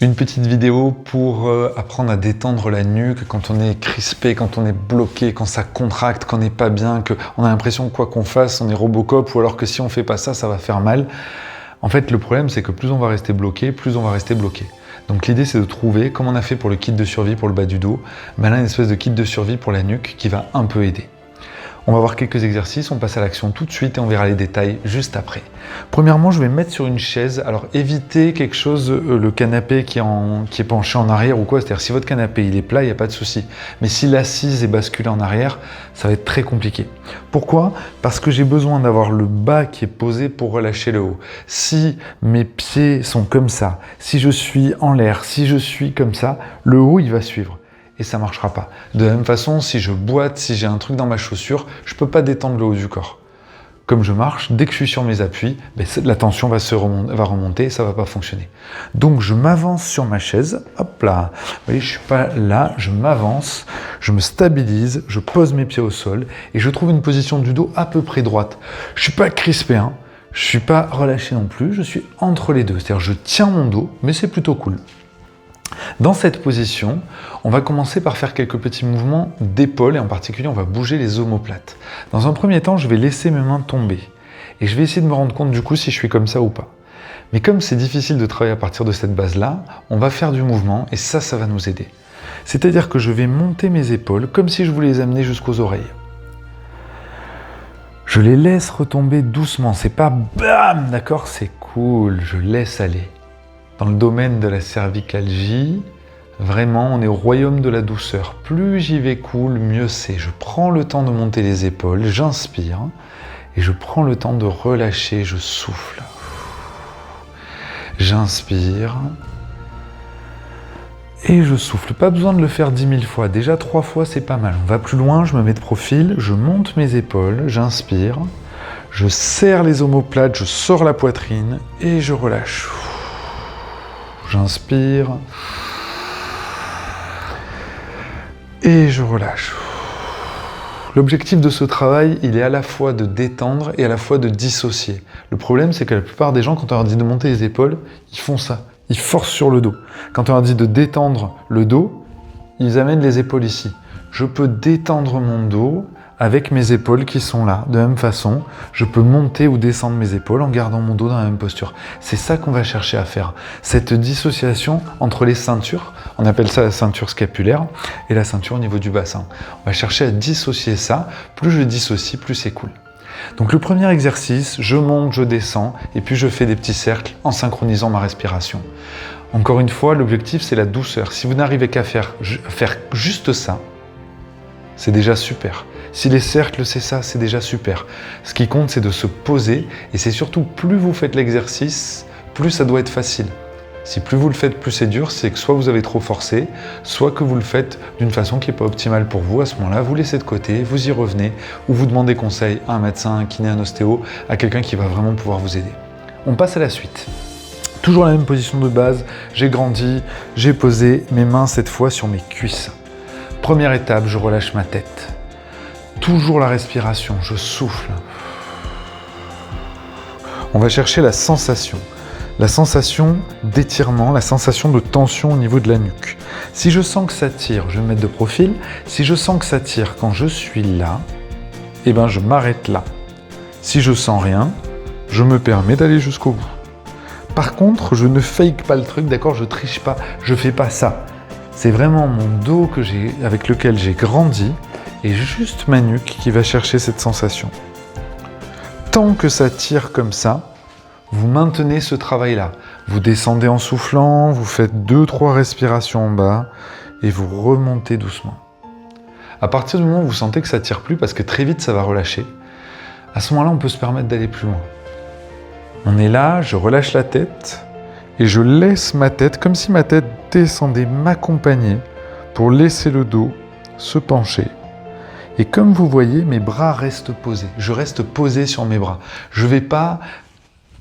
Une petite vidéo pour apprendre à détendre la nuque quand on est crispé, quand on est bloqué, quand ça contracte, qu'on n'est pas bien, qu'on a l'impression que quoi qu'on fasse, on est Robocop, ou alors que si on fait pas ça, ça va faire mal. En fait, le problème, c'est que plus on va rester bloqué, plus on va rester bloqué. Donc l'idée, c'est de trouver, comme on a fait pour le kit de survie pour le bas du dos, là, une espèce de kit de survie pour la nuque qui va un peu aider. On va voir quelques exercices, on passe à l'action tout de suite et on verra les détails juste après. Premièrement, je vais me mettre sur une chaise. Alors évitez quelque chose, le canapé qui est penché en arrière ou quoi. C'est-à-dire si votre canapé il est plat, il n'y a pas de souci. Mais si l'assise est basculée en arrière, ça va être très compliqué. Pourquoi ? Parce que j'ai besoin d'avoir le bas qui est posé pour relâcher le haut. Si mes pieds sont comme ça, si je suis en l'air, si je suis comme ça, le haut il va suivre. Et ça ne marchera pas. De la même façon, si je boite, si j'ai un truc dans ma chaussure, je ne peux pas détendre le haut du corps. Comme je marche, dès que je suis sur mes appuis, la tension va remonter et ça ne va pas fonctionner. Donc je m'avance sur ma chaise, hop là, vous voyez, je ne suis pas là, je m'avance, je me stabilise, je pose mes pieds au sol et je trouve une position du dos à peu près droite. Je ne suis pas crispé, hein, je ne suis pas relâché non plus, je suis entre les deux. C'est-à-dire je tiens mon dos, mais c'est plutôt cool. Dans cette position, on va commencer par faire quelques petits mouvements d'épaule et en particulier, on va bouger les omoplates. Dans un premier temps, je vais laisser mes mains tomber et je vais essayer de me rendre compte du coup si je suis comme ça ou pas. Mais comme c'est difficile de travailler à partir de cette base-là, on va faire du mouvement et ça va nous aider. C'est-à-dire que je vais monter mes épaules comme si je voulais les amener jusqu'aux oreilles. Je les laisse retomber doucement, c'est pas bam, d'accord, c'est cool, je laisse aller. Dans le domaine de la cervicalgie, vraiment, on est au royaume de la douceur. Plus j'y vais cool, mieux c'est. Je prends le temps de monter les épaules, j'inspire, et je prends le temps de relâcher, je souffle. J'inspire, et je souffle. Pas besoin de le faire 10 000 fois, déjà 3 fois c'est pas mal. On va plus loin, je me mets de profil, je monte mes épaules, j'inspire, je serre les omoplates, je sors la poitrine, et je relâche. J'inspire et je relâche. L'objectif de ce travail, il est à la fois de détendre et à la fois de dissocier. Le problème, c'est que la plupart des gens, quand on leur dit de monter les épaules, ils font ça. Ils forcent sur le dos. Quand on leur dit de détendre le dos, ils amènent les épaules ici. Je peux détendre mon dos avec mes épaules qui sont là. De la même façon, je peux monter ou descendre mes épaules en gardant mon dos dans la même posture. C'est ça qu'on va chercher à faire. Cette dissociation entre les ceintures, on appelle ça la ceinture scapulaire, et la ceinture au niveau du bassin. On va chercher à dissocier ça. Plus je dissocie, plus c'est cool. Donc le premier exercice, je monte, je descends, et puis je fais des petits cercles en synchronisant ma respiration. Encore une fois, l'objectif c'est la douceur. Si vous n'arrivez qu'à faire juste ça, c'est déjà super. Si les cercles, c'est ça, c'est déjà super. Ce qui compte, c'est de se poser, et c'est surtout, plus vous faites l'exercice, plus ça doit être facile. Si plus vous le faites, plus c'est dur, c'est que soit vous avez trop forcé, soit que vous le faites d'une façon qui n'est pas optimale pour vous. À ce moment-là, vous laissez de côté, vous y revenez, ou vous demandez conseil à un médecin, un kiné, un ostéo, à quelqu'un qui va vraiment pouvoir vous aider. On passe à la suite. Toujours la même position de base, j'ai grandi, j'ai posé mes mains cette fois sur mes cuisses. Première étape, je relâche ma tête. Toujours la respiration, je souffle. On va chercher la sensation d'étirement, la sensation de tension au niveau de la nuque. Si je sens que ça tire, je vais me mettre de profil. Si je sens que ça tire quand je suis là, je m'arrête là. Si je sens rien, je me permets d'aller jusqu'au bout. Par contre, je ne fake pas le truc, d'accord, je triche pas, je fais pas ça. C'est vraiment mon dos avec lequel j'ai grandi et juste ma nuque qui va chercher cette sensation. Tant que ça tire comme ça, vous maintenez ce travail-là. Vous descendez en soufflant, vous faites 2-3 respirations en bas et vous remontez doucement. À partir du moment où vous sentez que ça tire plus, parce que très vite ça va relâcher, à ce moment-là, on peut se permettre d'aller plus loin. On est là, je relâche la tête et je laisse ma tête, comme si ma tête descendait, m'accompagner pour laisser le dos se pencher. Et comme vous voyez, mes bras restent posés. Je reste posé sur mes bras. Je ne vais pas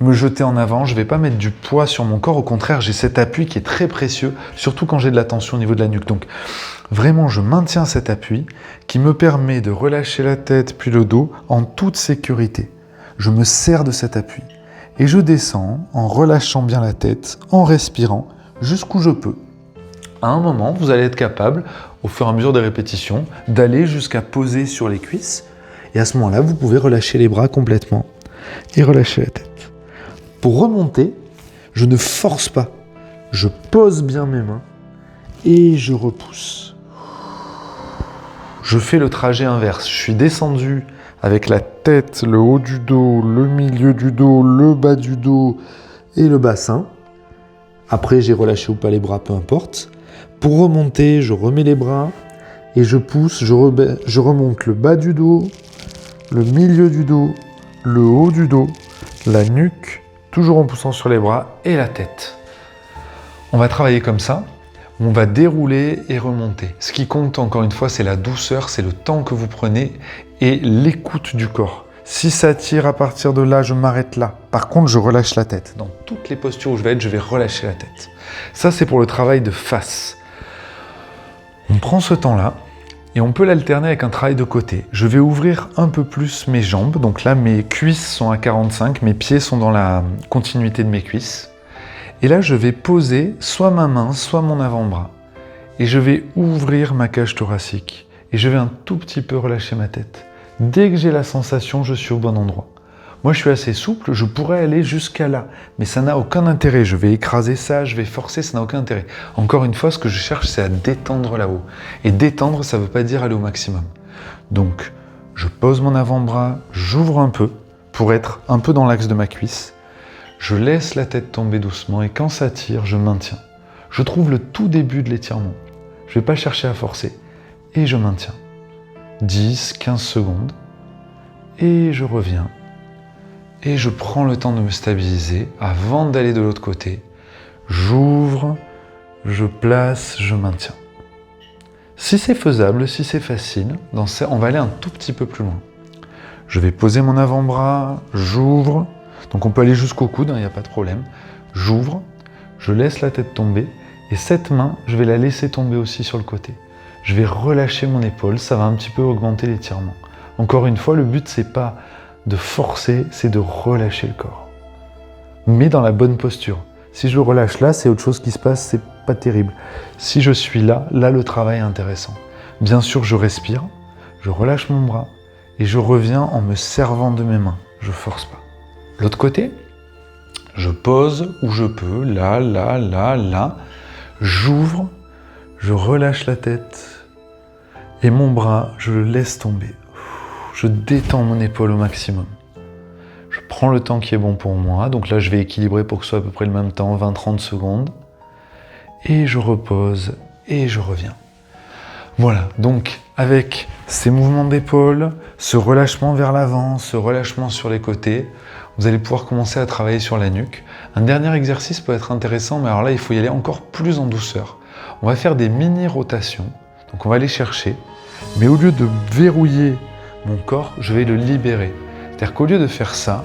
me jeter en avant, je ne vais pas mettre du poids sur mon corps. Au contraire, j'ai cet appui qui est très précieux, surtout quand j'ai de la tension au niveau de la nuque. Donc vraiment, je maintiens cet appui qui me permet de relâcher la tête puis le dos en toute sécurité. Je me sers de cet appui. Et je descends en relâchant bien la tête, en respirant, jusqu'où je peux. À un moment, vous allez être capable, au fur et à mesure des répétitions, d'aller jusqu'à poser sur les cuisses. Et à ce moment-là, vous pouvez relâcher les bras complètement et relâcher la tête. Pour remonter, je ne force pas. Je pose bien mes mains et je repousse. Je fais le trajet inverse. Je suis descendu avec la tête, le haut du dos, le milieu du dos, le bas du dos et le bassin. Après, j'ai relâché ou pas les bras, peu importe. Pour remonter, je remets les bras et je pousse, je remonte le bas du dos, le milieu du dos, le haut du dos, la nuque, toujours en poussant sur les bras et la tête. On va travailler comme ça, on va dérouler et remonter. Ce qui compte encore une fois, c'est la douceur, c'est le temps que vous prenez et l'écoute du corps. Si ça tire à partir de là, je m'arrête là. Par contre, je relâche la tête. Dans toutes les postures où je vais être, je vais relâcher la tête. Ça, c'est pour le travail de face. On prend ce temps-là et on peut l'alterner avec un travail de côté. Je vais ouvrir un peu plus mes jambes. Donc là, mes cuisses sont à 45, mes pieds sont dans la continuité de mes cuisses. Et là, je vais poser soit ma main, soit mon avant-bras. Et je vais ouvrir ma cage thoracique. Et je vais un tout petit peu relâcher ma tête. Dès que j'ai la sensation, je suis au bon endroit. Moi, je suis assez souple, je pourrais aller jusqu'à là, mais ça n'a aucun intérêt. Je vais écraser ça, je vais forcer, ça n'a aucun intérêt. Encore une fois, ce que je cherche, c'est à détendre là-haut. Et détendre, ça ne veut pas dire aller au maximum. Donc, je pose mon avant-bras, j'ouvre un peu, pour être un peu dans l'axe de ma cuisse. Je laisse la tête tomber doucement, et quand ça tire, je maintiens. Je trouve le tout début de l'étirement. Je ne vais pas chercher à forcer, et je maintiens. 10, 15 secondes, et je reviens. Et je prends le temps de me stabiliser avant d'aller de l'autre côté. J'ouvre, je place, je maintiens. Si c'est faisable, si c'est facile, on va aller un tout petit peu plus loin. Je vais poser mon avant-bras, j'ouvre. Donc on peut aller jusqu'au coude, il n'y a pas de problème. J'ouvre, je laisse la tête tomber. Et cette main, je vais la laisser tomber aussi sur le côté. Je vais relâcher mon épaule, ça va un petit peu augmenter l'étirement. Encore une fois, le but, c'est pas de forcer, c'est de relâcher le corps. Mais dans la bonne posture. Si je le relâche là, c'est autre chose qui se passe, c'est pas terrible. Si je suis là, le travail est intéressant. Bien sûr, je respire, je relâche mon bras et je reviens en me servant de mes mains. Je force pas. L'autre côté, je pose où je peux, là. J'ouvre, je relâche la tête et mon bras, je le laisse tomber. Je détends mon épaule au maximum. Je prends le temps qui est bon pour moi. Donc là, je vais équilibrer pour que ce soit à peu près le même temps, 20-30 secondes. Et je repose et je reviens. Voilà, donc avec ces mouvements d'épaule, ce relâchement vers l'avant, ce relâchement sur les côtés, vous allez pouvoir commencer à travailler sur la nuque. Un dernier exercice peut être intéressant, mais alors là, il faut y aller encore plus en douceur. On va faire des mini-rotations. Donc on va aller chercher, mais au lieu de verrouiller mon corps, je vais le libérer. C'est-à-dire qu'au lieu de faire ça,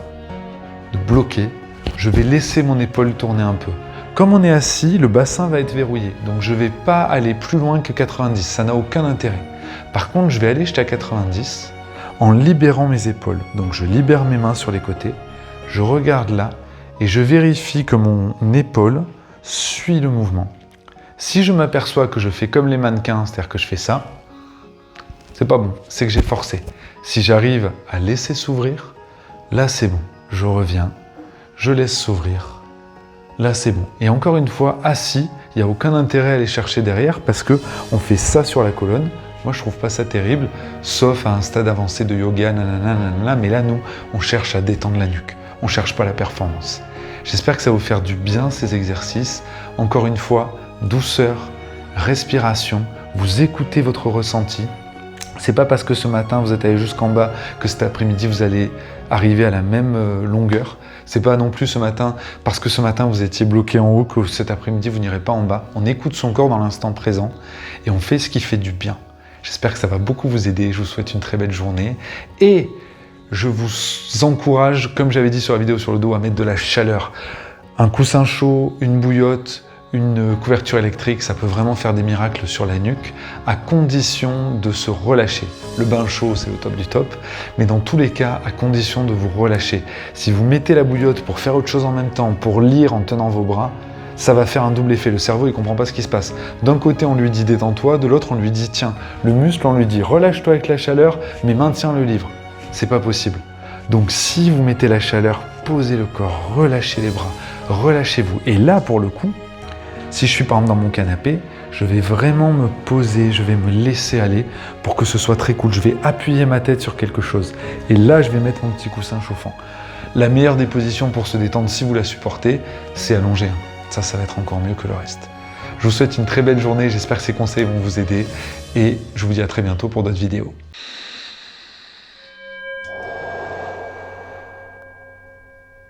de bloquer, je vais laisser mon épaule tourner un peu. Comme on est assis, le bassin va être verrouillé. Donc je ne vais pas aller plus loin que 90, ça n'a aucun intérêt. Par contre, je vais aller jusqu'à 90 en libérant mes épaules. Donc je libère mes mains sur les côtés, je regarde là et je vérifie que mon épaule suit le mouvement. Si je m'aperçois que je fais comme les mannequins, c'est-à-dire que je fais ça, c'est pas bon, c'est que j'ai forcé. Si j'arrive à laisser s'ouvrir, là c'est bon. Je reviens, je laisse s'ouvrir, là c'est bon. Et encore une fois, assis, il n'y a aucun intérêt à aller chercher derrière parce qu'on fait ça sur la colonne. Moi je trouve pas ça terrible, sauf à un stade avancé de yoga, mais là nous, on cherche à détendre la nuque, on cherche pas la performance. J'espère que ça va vous faire du bien ces exercices. Encore une fois, douceur, respiration, vous écoutez votre ressenti. C'est pas parce que ce matin vous êtes allé jusqu'en bas que cet après-midi vous allez arriver à la même longueur. C'est pas non plus ce matin parce que ce matin vous étiez bloqué en haut que cet après-midi vous n'irez pas en bas. On écoute son corps dans l'instant présent et on fait ce qui fait du bien. J'espère que ça va beaucoup vous aider. Je vous souhaite une très belle journée et je vous encourage, comme j'avais dit sur la vidéo sur le dos, à mettre de la chaleur. Un coussin chaud, une bouillotte, une couverture électrique, ça peut vraiment faire des miracles sur la nuque, à condition de se relâcher. Le bain chaud, c'est le top du top, mais dans tous les cas, à condition de vous relâcher. Si vous mettez la bouillotte pour faire autre chose en même temps, pour lire en tenant vos bras, ça va faire un double effet. Le cerveau, il comprend pas ce qui se passe. D'un côté, on lui dit détends-toi, de l'autre, on lui dit tiens. Le muscle, on lui dit relâche-toi avec la chaleur, mais maintiens le livre. C'est pas possible. Donc si vous mettez la chaleur, posez le corps, relâchez les bras, relâchez-vous. Et là, pour le coup, si je suis par exemple dans mon canapé, je vais vraiment me poser, je vais me laisser aller pour que ce soit très cool. Je vais appuyer ma tête sur quelque chose. Et là, je vais mettre mon petit coussin chauffant. La meilleure des positions pour se détendre, si vous la supportez, c'est allongé. Ça va être encore mieux que le reste. Je vous souhaite une très belle journée, j'espère que ces conseils vont vous aider et je vous dis à très bientôt pour d'autres vidéos.